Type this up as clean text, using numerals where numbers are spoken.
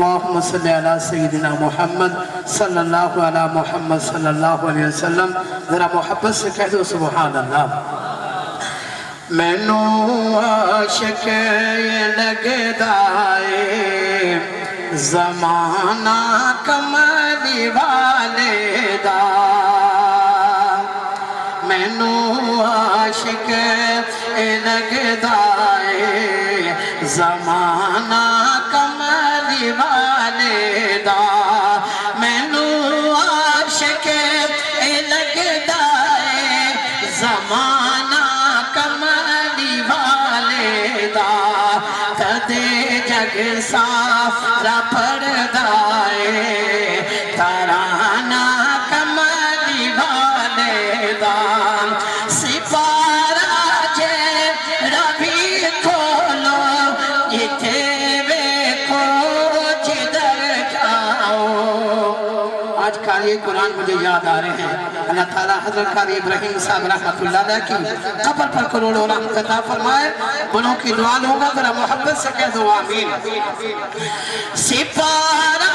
اللہم صلی علی سیدنا محمد صلی اللہ علی محمد صلی اللہ علیہ وسلم. ذرا محبت سے کہہ دو سبحان اللہ. مینوں عاشق لگدا اے زمانہ کملی والے دا. مینوں عاشق لگدا اے زمانہ کملی والے دا. مینوں عاشق لگدا اے زمانہ کملی والے دا. تدے جگ سارا پڑھدا اے ترانہ کملی والے دا. سپارہ جیڑا بھی کھولو جتھے ویکھو جدھر جاؤ. آج قاری قرآن مجھے یاد آ رہے ہیں. اللہ تعالیٰ حضرت قاری ابراہیم صاحب رحمت اللہ علیہ کی قبر پر کروڑوں رحمت عطا فرمائے. انہوں کی دعا لوں گا ذرا محبت سے کہہ دو آمین. سپارہ